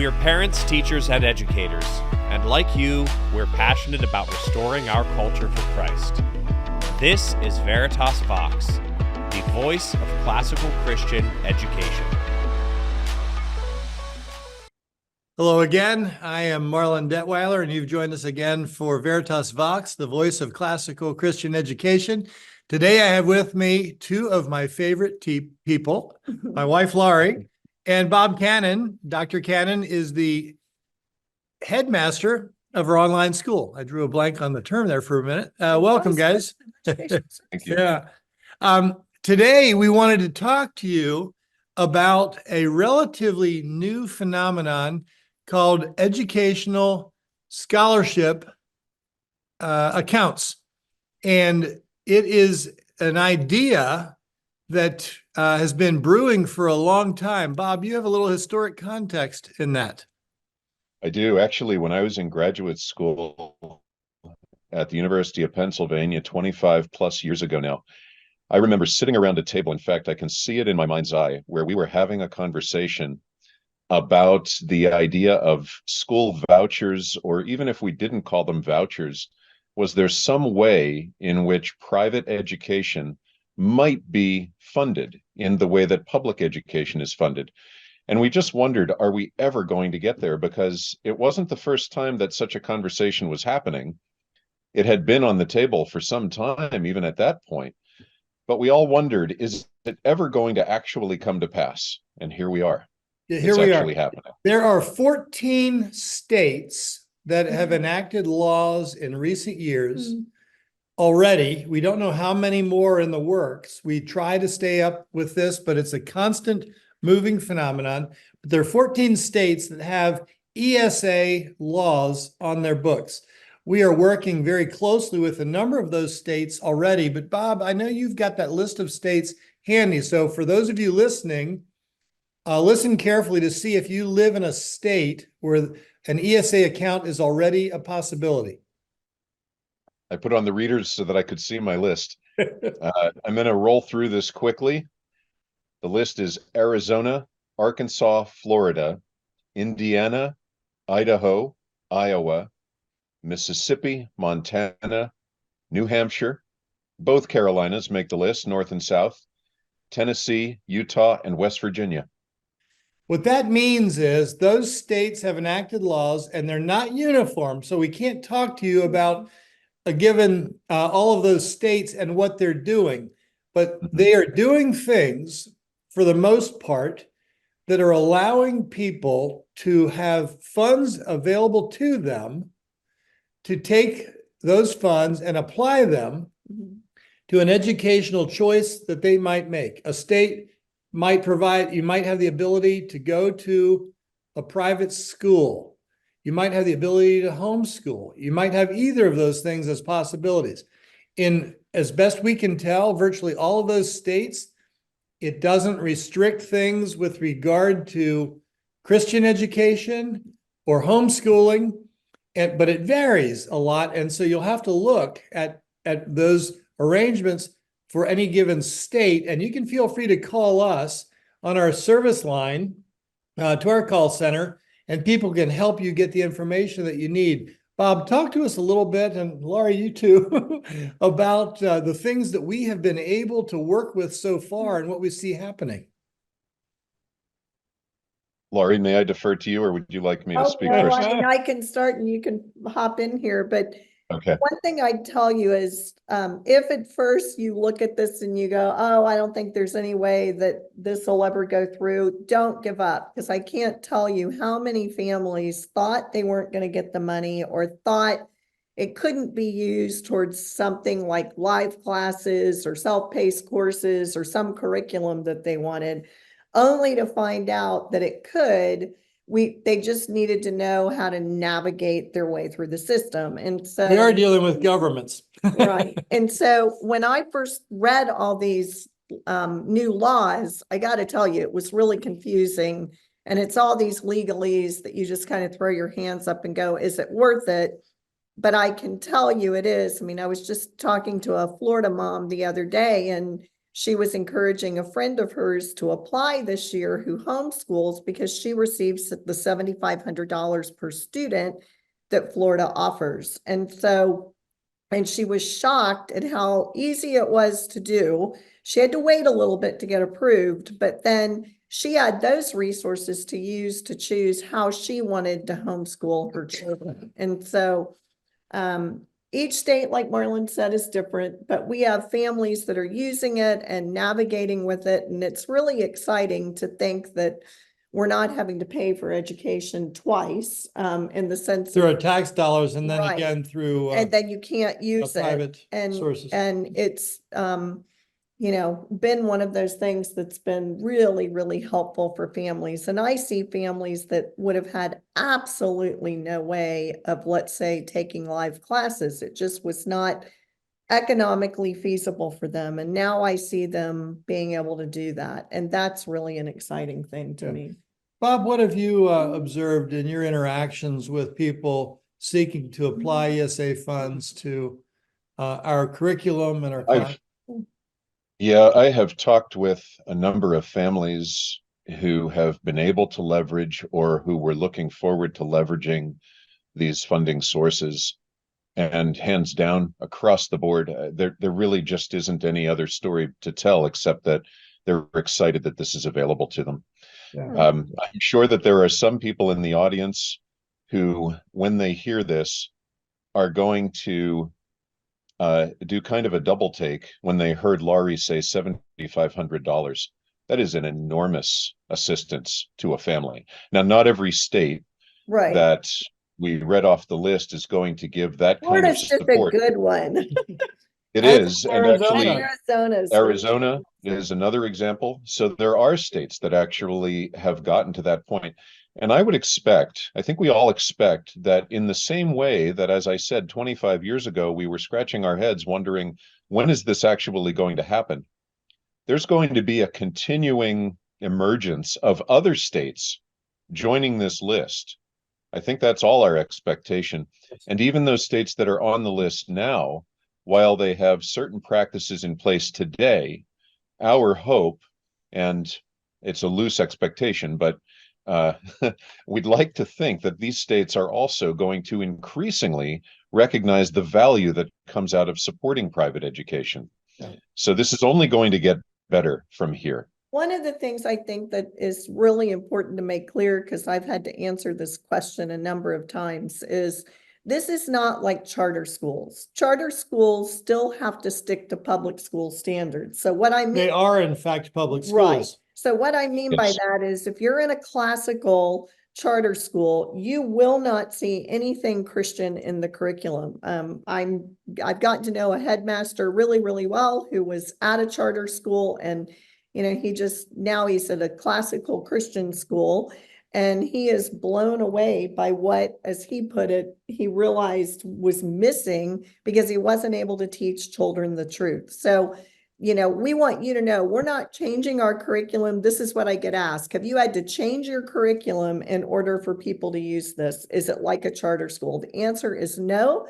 We're parents, teachers, and educators, and like you, we're passionate about restoring our culture for Christ. This is Veritas Vox, the voice of classical Christian education. Hello again. I am Marlon Detweiler, and you've joined us again for Veritas Vox, the voice of classical Christian education. Today I have with me two of my favorite people, my wife Laurie and Bob Cannon. Dr. Cannon is the headmaster of our online school. I drew a blank on the term there for a minute. Welcome, guys. Thank you. Yeah. Today we wanted to talk to you about a relatively new phenomenon called educational scholarship accounts. And it is an idea that has been brewing for a long time. Bob, you have a little historic context in that. I do. Actually, when I was in graduate school at the University of Pennsylvania 25 plus years ago now, I remember sitting around a table. In fact, I can see it in my mind's eye, where we were having a conversation about the idea of school vouchers, or even if we didn't call them vouchers, was there some way in which private education might be funded in the way that public education is funded? And we just wondered, are we ever going to get there? Because it wasn't the first time that such a conversation was happening. It had been on the table for some time, even at that point. But we all wondered, is it ever going to actually come to pass? And here we are. Here it's we actually are. happening. There are 14 states that have enacted laws in recent years already. We don't know how many more in the works. We try to stay up with this, but it's a constant moving phenomenon. But there are 14 states that have ESA laws on their books. We are working very closely with a number of those states already. But Bob, I know you've got that list of states handy. So for those of you listening, listen carefully to see if you live in a state where an ESA account is already a possibility. I put on the readers so that I could see my list. I'm going to roll through this quickly. The list is Arizona, Arkansas, Florida, Indiana, Idaho, Iowa, Mississippi, Montana, New Hampshire. Both Carolinas make the list, North and South, Tennessee, Utah, and West Virginia. What that means is those states have enacted laws and they're not uniform. So we can't talk to you about a given all of those states and what they're doing, but they are doing things for the most part that are allowing people to have funds available to them to take those funds and apply them to an educational choice that they might make. A state might provide, you might have the ability to go to a private school. You might have the ability to homeschool. You might have either of those things as possibilities. In as best we can tell, virtually all of those states, it doesn't restrict things with regard to Christian education or homeschooling, but it varies a lot. And so you'll have to look at those arrangements for any given state. And you can feel free to call us on our service line to our call center, and people can help you get the information that you need. Bob, talk to us a little bit, and Laurie, you too, about the things that we have been able to work with so far and what we see happening. Laurie, may I defer to you, or would you like me to speak Okay, first? well, I mean, I can start and you can hop in here, but Okay. one thing I'd tell you is if at first you look at this and you go, oh, I don't think there's any way that this will ever go through, don't give up, because I can't tell you how many families thought they weren't going to get the money or thought it couldn't be used towards something like live classes or self-paced courses or some curriculum that they wanted, only to find out that it could. They just needed to know how to navigate their way through the system. And so we are dealing with governments. Right. And so when I first read all these new laws, I got to tell you, it was really confusing. And it's all these legalese that you just kind of throw your hands up and go, is it worth it? But I can tell you it is. I mean, I was just talking to a Florida mom the other day, and she was encouraging a friend of hers to apply this year who homeschools because she receives the $7,500 per student that Florida offers. And she was shocked at how easy it was to do. She had to wait a little bit to get approved, but then she had those resources to use to choose how she wanted to homeschool her children. And so each state, like Marlon said, is different, but we have families that are using it and navigating with it. And it's really exciting to think that we're not having to pay for education twice, in the sense Through our of, tax dollars and then Right. again through and then you can't use it. private And, sources. and it's, you know, been one of those things that's been really, really helpful for families. And I see families that would have had absolutely no way of, let's say, taking live classes. It just was not economically feasible for them. And now I see them being able to do that. And that's really an exciting thing to Yeah. me. Bob, what have you observed in your interactions with people seeking to apply ESA funds to our curriculum and our class? Yeah, I have talked with a number of families who have been able to leverage or who were looking forward to leveraging these funding sources. And hands down, across the board, there really just isn't any other story to tell except that they're excited that this is available to them. Yeah. I'm sure that there are some people in the audience who, when they hear this, are going to do kind of a double take when they heard Laurie say $7,500. That is an enormous assistance to a family. Now, not every state Right. that we read off the list is going to give that kind of Florida's just a support. good one. It As is, is and Arizona. actually, Arizona is another example. So there are states that actually have gotten to that point. And I would expect, I think we all expect that in the same way that, as I said, 25 years ago, we were scratching our heads wondering, when is this actually going to happen? There's going to be a continuing emergence of other states joining this list. I think that's all our expectation. And even those states that are on the list now, while they have certain practices in place today, our hope, and it's a loose expectation, but we'd like to think that these states are also going to increasingly recognize the value that comes out of supporting private education. Yeah. So this is only going to get better from here. One of the things I think that is really important to make clear, because I've had to answer this question a number of times, is this is not like charter schools. Charter schools still have to stick to public school standards. So what I mean, They are in fact public right. schools. So what I mean by Yes. that is if you're in a classical charter school, you will not see anything Christian in the curriculum. I've gotten to know a headmaster really, really well who was at a charter school, and you know, now he's at a classical Christian school, and he is blown away by what, as he put it, he realized was missing because he wasn't able to teach children the truth. So, you know, we want you to know we're not changing our curriculum. This is what I get asked. Have you had to change your curriculum in order for people to use this? Is it like a charter school? The answer is no.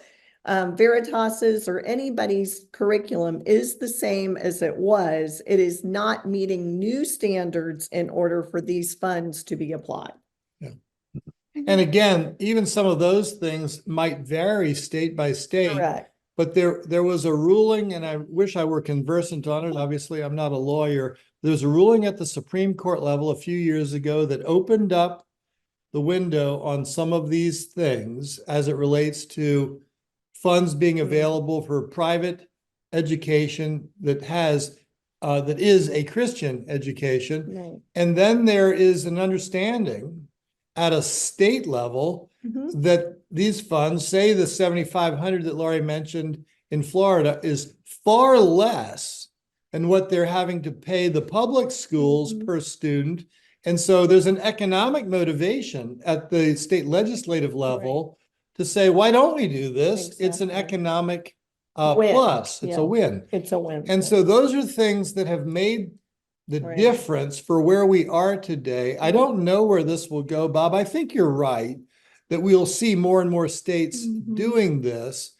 Veritas's or anybody's curriculum is the same as it was. It is not meeting new standards in order for these funds to be applied. Yeah. And again, even some of those things might vary state by state. Correct. But there was a ruling, and I wish I were conversant on it. Obviously, I'm not a lawyer. There's a ruling at the Supreme Court level a few years ago that opened up the window on some of these things as it relates to funds being available for private education that is a Christian education. Right. And then there is an understanding at a state level that these funds, say the 7,500 that Laurie mentioned in Florida, is far less than what they're having to pay the public schools per student. And so there's an economic motivation at the state legislative level to say, why don't we do this? It's an economic Win. plus. It's Yeah. a win. It's a win. And so those are things that have made the Right. difference for where we are today. I don't know where this will go, Bob. I think you're right that we'll see more and more states doing this.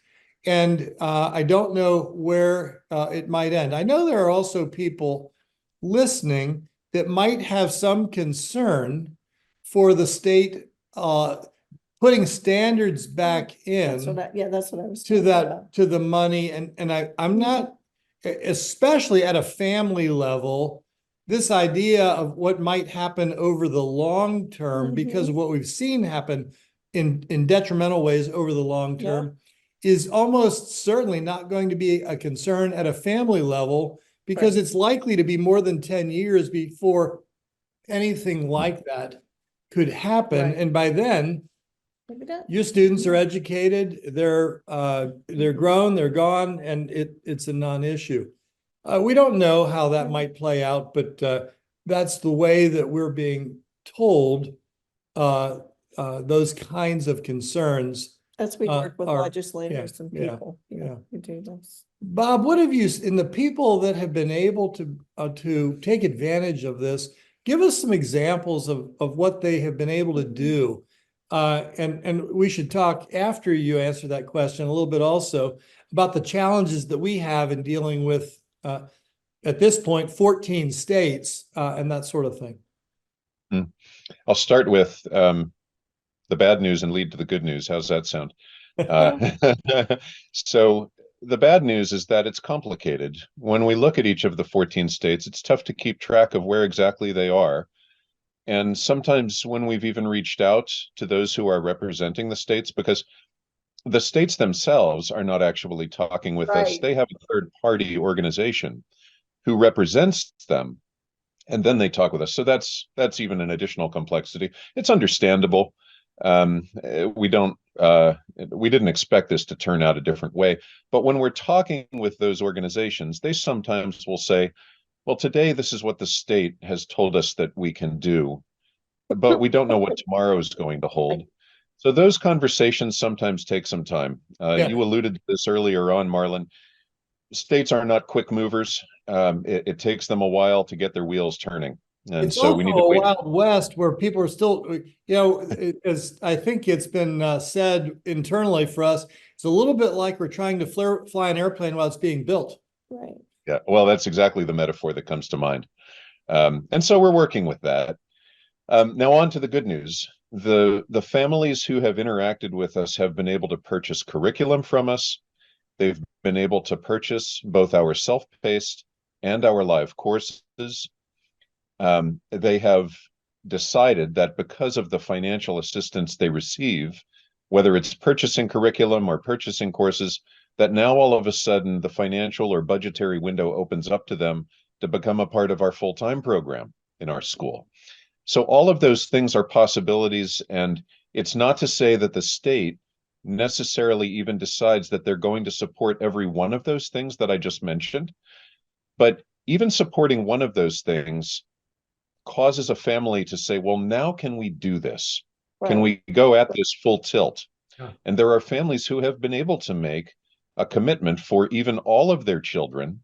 And I don't know where it might end. I know there are also people listening that might have some concern for the state putting standards back That's in what that's what I was to talking about. to the money. And I'm not, especially at a family level, this idea of what might happen over the long term because of what we've seen happen in detrimental ways over the long term is almost certainly not going to be a concern at a family level, because it's likely to be more than 10 years before anything like that could happen. Right. And by then, your students are educated, they're grown, they're gone, and it's a non-issue. We don't know how that might play out, but that's the way that we're being told those kinds of concerns. As we work with are- legislators and people, yeah. who do this. Bob, what have you, in the people that have been able to take advantage of this, give us some examples of what they have been able to do. And we should talk after you answer that question a little bit also about the challenges that we have in dealing with, at this point, 14 states and that sort of thing. I'll start with the bad news and lead to the good news. How's that sound? So the bad news is that it's complicated. When we look at each of the 14 states, it's tough to keep track of where exactly they are. And sometimes when we've even reached out to those who are representing the states, because the states themselves are not actually talking with us, they have a third-party organization who represents them, and then they talk with us. So that's even an additional complexity. It's understandable. We didn't expect this to turn out a different way. But when we're talking with those organizations, they sometimes will say, well, today this is what the state has told us that we can do, but we don't know what tomorrow is going to hold. So those conversations sometimes take some time. You alluded to this earlier on, Marlon. States are not quick movers. It takes them a while to get their wheels turning. And it's so we need to wait. Wild West where people are still, as I think it's been said internally for us, it's a little bit like we're trying to fly an airplane while it's being built. Right. Yeah, well, that's exactly the metaphor that comes to mind. And so we're working with that. Now on to the good news. The families who have interacted with us have been able to purchase curriculum from us. They've been able to purchase both our self-paced and our live courses. They have decided that because of the financial assistance they receive, whether it's purchasing curriculum or purchasing courses, that now all of a sudden the financial or budgetary window opens up to them to become a part of our full-time program in our school. So all of those things are possibilities, and it's not to say that the state necessarily even decides that they're going to support every one of those things that I just mentioned, but even supporting one of those things causes a family to say, well, now can we do this? Can we go at this full tilt? And there are families who have been able to make a commitment for even all of their children.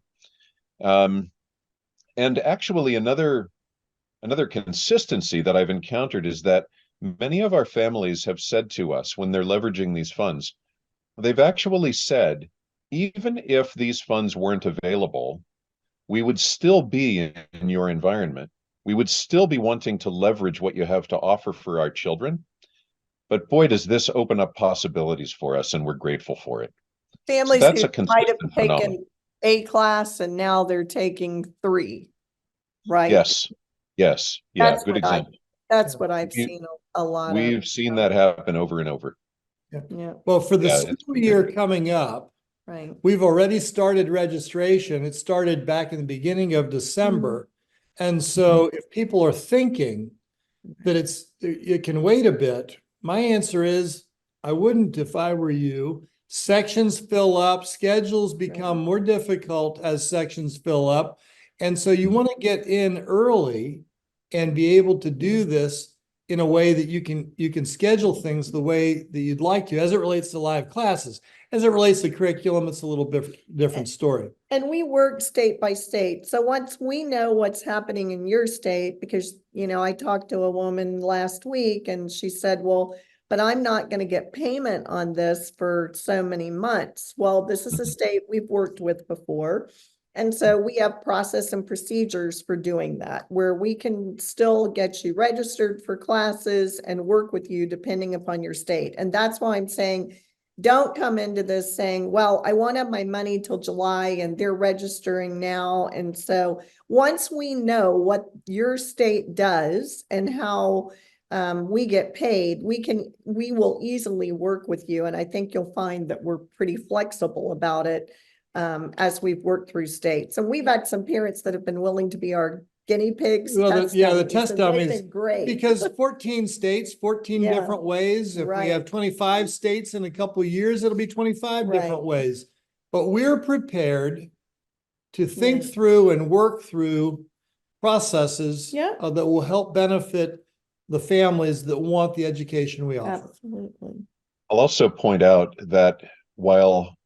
And actually another consistency that I've encountered is that many of our families have said to us when they're leveraging these funds, they've actually said, even if these funds weren't available, we would still be in your environment. We would still be wanting to leverage what you have to offer for our children. But boy, does this open up possibilities for us, and we're grateful for it. Families so that's who a might have consistent taken phenomenon. a class and now they're taking 3, right? Yes. Yeah, That's good what example. That's what I've seen a lot of. We've seen that happen over and over. Yeah. Well, for the Yeah, school year coming up, Right. we've already started registration. It started back in the beginning of December. And so if people are thinking that it can wait a bit, my answer is I wouldn't if I were you. Sections fill up, schedules become more difficult as sections fill up. And so you want to get in early and be able to do this in a way that you can schedule things the way that you'd like to, as it relates to live classes. As it relates to curriculum, it's a little bit different story. And we work state by state. So once we know what's happening in your state, because, I talked to a woman last week and she said, well, but I'm not going to get payment on this for so many months. Well, this is a state we've worked with before. And so we have process and procedures for doing that, where we can still get you registered for classes and work with you depending upon your state. And that's why I'm saying, don't come into this saying, well, I won't have my money till July and they're registering now. And so once we know what your state does and how we get paid, we will easily work with you. And I think you'll find that we're pretty flexible about it as we've worked through states. And we've had some parents that have been willing to be our guinea pigs. Well, the dummies, test and they've dummies, been great. because 14 states, 14 Yeah. different ways. If we Right. have 25 states in a couple of years, it'll be 25 different Right. ways. But we're prepared to think Yeah. through and work through processes Yeah. that will help benefit the families that want the education we offer. Absolutely. I'll also point out that while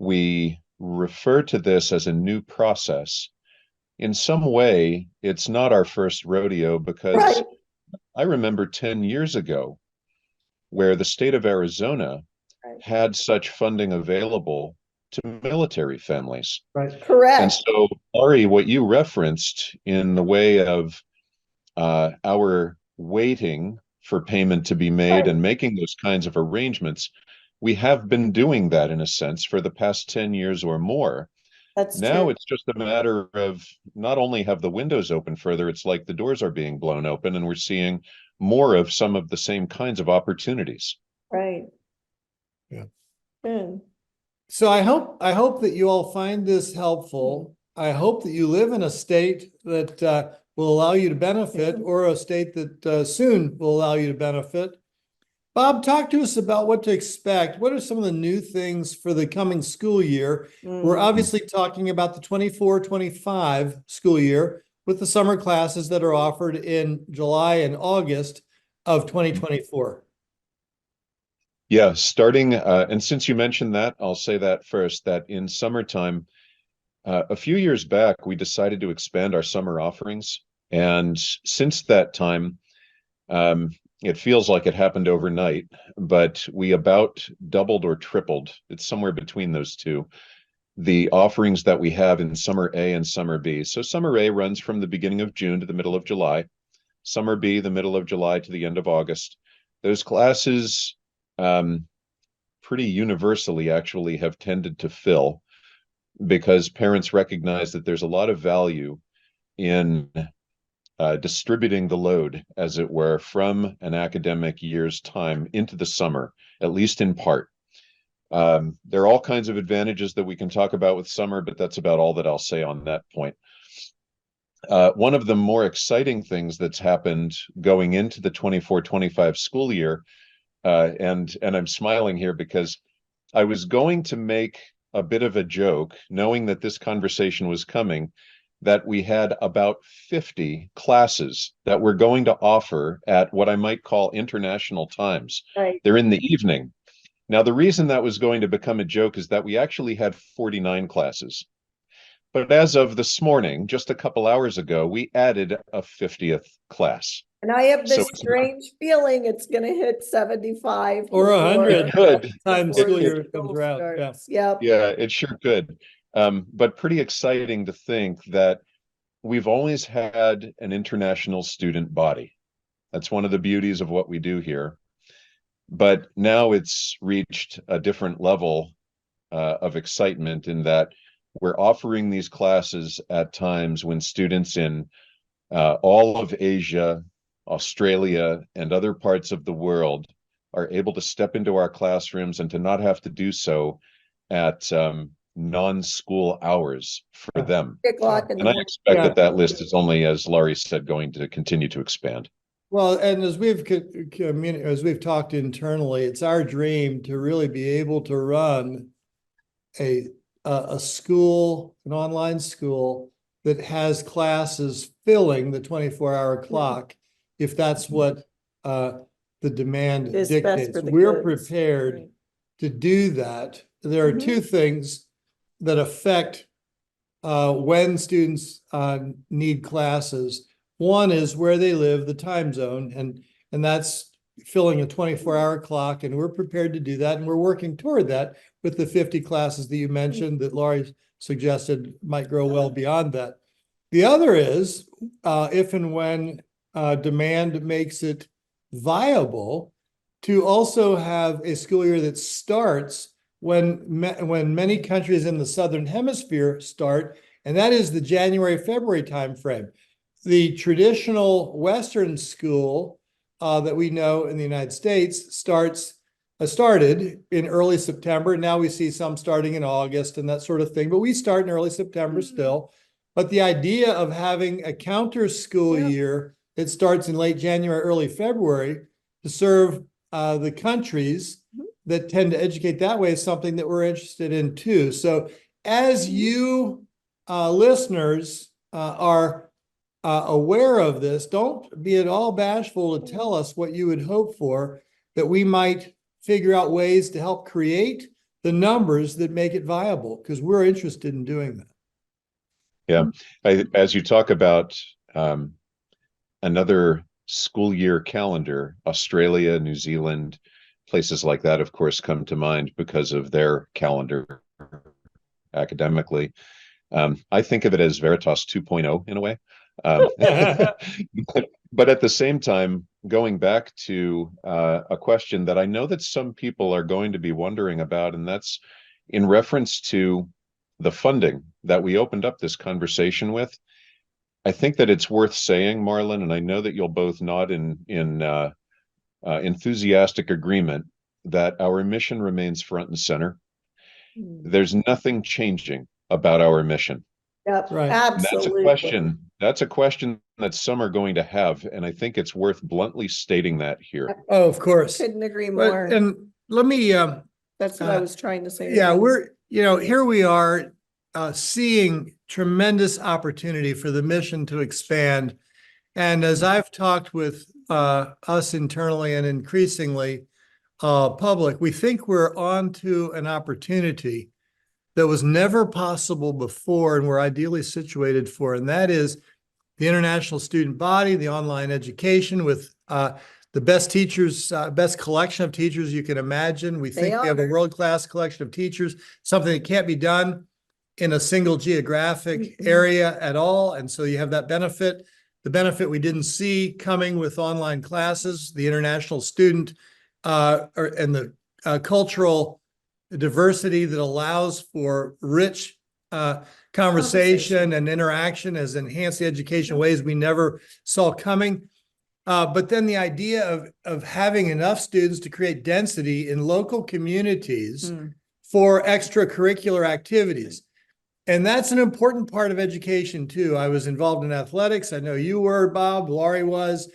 we refer to this as a new process, in some way, it's not our first rodeo, because Right. I remember 10 years ago where the state of Arizona Right. had such funding available to military families. Right. And Correct. so, Ari, what you referenced in the way of our waiting for payment to be made Right. and making those kinds of arrangements, we have been doing that in a sense for the past 10 years or more. That's Now true. it's just a matter of not only have the windows open further, it's like the doors are being blown open and we're seeing more of some of the same kinds of opportunities. Right. Yeah. Good. So I hope that you all find this helpful. I hope that you live in a state that will allow you to benefit, or a state that soon will allow you to benefit. Bob, talk to us about what to expect. What are some of the new things for the coming school year? We're obviously talking about the 24-25 school year with the summer classes that are offered in July and August of 2024. Yeah, starting, and since you mentioned that, I'll say that first, that in summertime, a few years back, we decided to expand our summer offerings. And since that time, it feels like it happened overnight, but we about doubled or tripled. It's somewhere between those two, the offerings that we have in Summer A and Summer B. So Summer A runs from the beginning of June to the middle of July. Summer B, the middle of July to the end of August. Those classes pretty universally actually have tended to fill, because parents recognize that there's a lot of value in distributing the load, as it were, from an academic year's time into the summer, at least in part. There are all kinds of advantages that we can talk about with summer, but that's about all that I'll say on that point. One of the more exciting things that's happened going into the 24-25 school year, and I'm smiling here because I was going to make a bit of a joke, knowing that this conversation was coming, that we had about 50 classes that we're going to offer at what I might call international times. Right. They're in the evening. Now, the reason that was going to become a joke is that we actually had 49 classes. But as of this morning, just a couple hours ago, we added a 50th class. And I have So this it's strange feeling it's going to hit 75 Or 100. It could. Time before school the year school comes around. Yeah. starts. Yep. Yeah, it sure could. But pretty exciting to think that we've always had an international student body. That's one of the beauties of what we do here. But now it's reached a different level of excitement, in that we're offering these classes at times when students in all of Asia, Australia, and other parts of the world are able to step into our classrooms and to not have to do so at non-school hours for them. 3 o'clock in the And I morning. expect Yeah. that that list is only, as Laurie said, going to continue to expand. Well, and as we've talked internally, it's our dream to really be able to run a school, an online school that has classes filling the 24-hour clock, if that's what the demand Is best dictates. for the We're kids. prepared Right. to do that. There are Mhm. two things that affect when students need classes. One is where they live, the time zone, and that's filling a 24-hour clock, and we're prepared to do that. And we're working toward that with the 50 classes that you mentioned that Laurie suggested might grow well beyond that. The other is, if and when demand makes it viable, to also have a school year that starts when many countries in the Southern Hemisphere start, and that is the January-February timeframe. The traditional Western school that we know in the United States started in early September. Now we see some starting in August and that sort of thing, but we start in early September still. But the idea of having a counter school year that starts in late January, early February to serve the countries that tend to educate that way is something that we're interested in too. So as you listeners are aware of this, don't be at all bashful to tell us what you would hope for, that we might figure out ways to help create the numbers that make it viable, because we're interested in doing that. Yeah, as you talk about another school year calendar, Australia, New Zealand, places like that, of course, come to mind because of their calendar academically. I think of it as Veritas 2.0 in a way. But at the same time, going back to a question that I know that some people are going to be wondering about, and that's in reference to the funding that we opened up this conversation with. I think that it's worth saying, Marlon, and I know that you'll both nod in enthusiastic agreement, that our mission remains front and center. There's nothing changing about our mission. Yep, Right. absolutely. That's a question that some are going to have, and I think it's worth bluntly stating that here. Oh, of course. Couldn't agree But, more. and let me, That's what I was trying to say. yeah, here we are seeing tremendous opportunity for the mission to expand. And as I've talked with us internally and increasingly public, we think we're on to an opportunity that was never possible before and we're ideally situated for. And that is the international student body, the online education with the best teachers, best collection of teachers you can imagine. We think we have a world-class collection of teachers, something that can't be done in a single geographic area at all. And so you have that benefit. The benefit we didn't see coming with online classes, the international student and the cultural diversity that allows for rich conversation and interaction has enhanced the education ways we never saw coming. But then the idea of having enough students to create density in local communities for extracurricular activities. And that's an important part of education too. I was involved in athletics. I know you were, Bob, Laurie was,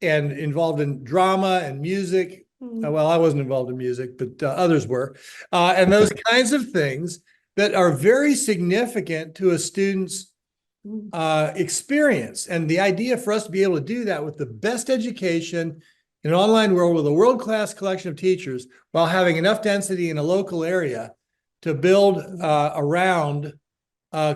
and involved in drama and music. Well, I wasn't involved in music, but others were. And those kinds of things that are very significant to a student's experience. And the idea for us to be able to do that with the best education in an online world with a world-class collection of teachers while having enough density in a local area to build around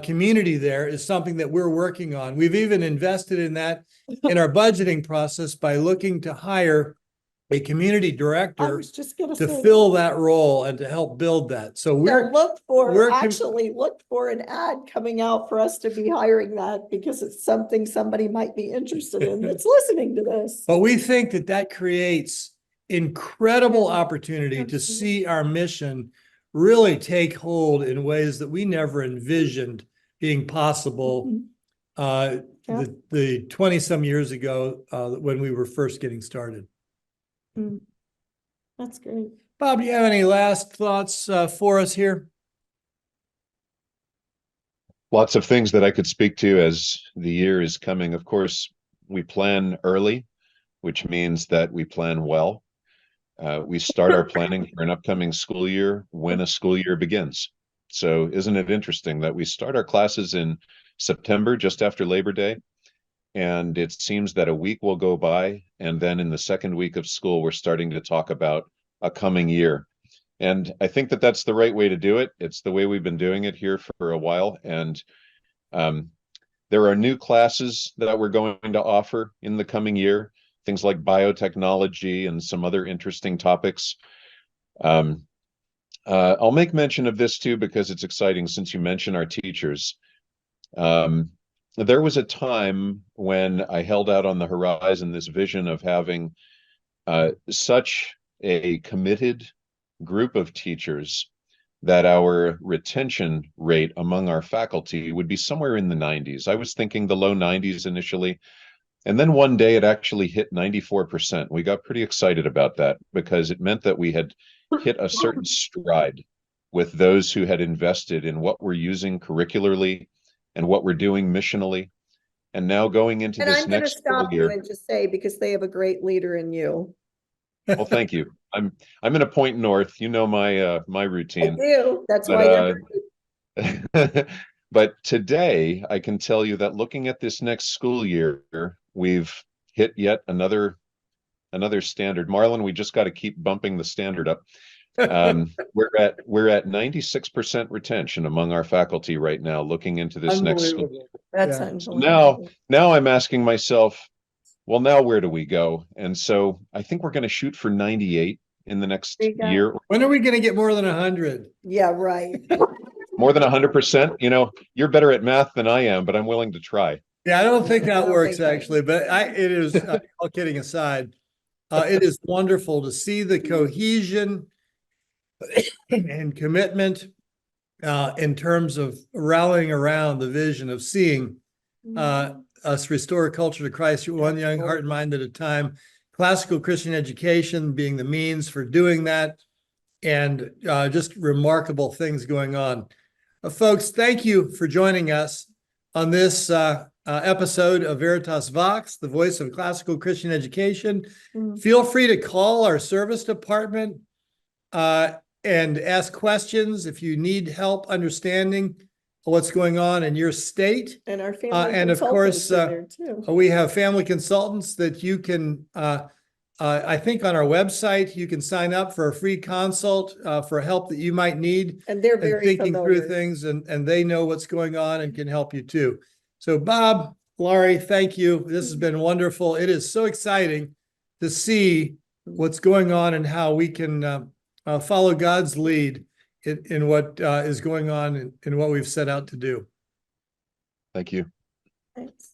community there is something that we're working on. We've even invested in that in our budgeting process by looking to hire a community director to fill that role and to help build that. So look for an ad coming out for us to be hiring that, because it's something somebody might be interested in that's listening to this. But we think that that creates incredible opportunity to see our mission really take hold in ways that we never envisioned being possible the 20 some years ago when we were first getting started. That's great. Bob, do you have any last thoughts for us here? Lots of things that I could speak to as the year is coming. Of course, we plan early, which means that we plan well. We start our planning for an upcoming school year when a school year begins. So isn't it interesting that we start our classes in September, just after Labor Day, and it seems that a week will go by, and then in the second week of school, we're starting to talk about a coming year. And I think that that's the right way to do it. It's the way we've been doing it here for a while. And there are new classes that we're going to offer in the coming year. things like biotechnology and some other interesting topics. I'll make mention of this too, because it's exciting since you mentioned our teachers. There was a time when I held out on the horizon this vision of having such a committed group of teachers that our retention rate among our faculty would be somewhere in the 90s. I was thinking the low 90s initially. And then one day it actually hit 94%. We got pretty excited about that because it meant that we had hit a certain stride with those who had invested in what we're using curricularly and what we're doing missionally. And now going into And this I'm going to next school stop you year. and just say, because they have a great leader in you. Well, thank you. I'm in a point north. You know my I routine. do. That's But, why you're but today I can tell you that looking at this next school year, we've hit yet another standard. Marlon, we just got to keep bumping the standard up. We're at 96% retention among our faculty right now, looking into this next school. Unbelievable. That's Yeah. unbelievable. Now I'm asking myself, well, now where do we go? And so I think we're going to shoot for 98 in the next There you go. year. When are we going to get more than 100? Yeah, right. More than 100%. You know, you're better at math than I am, but I'm willing to try. Yeah, I don't think I that don't works think that- actually, but it is, all kidding aside, it is wonderful to see the cohesion and commitment in terms of rallying around the vision of seeing us restore culture to Christ, one young heart and mind at a time. Classical Christian education being the means for doing that, and just remarkable things going on. Folks, thank you for joining us on this episode of Veritas Vox, the voice of classical Christian education. Feel free to call our service department and ask questions if you need help understanding what's going on in your state. And our family and of course, consultants in there too. we have family consultants that you can, I think on our website, you can sign up for a free consult for help that you might need. And they're And very thinking familiar. through things, and they know what's going on and can help you too. So Bob, Laurie, thank you. This has been wonderful. It is so exciting to see what's going on and how we can follow God's lead in what is going on in what we've set out to do. Thank you. Thanks.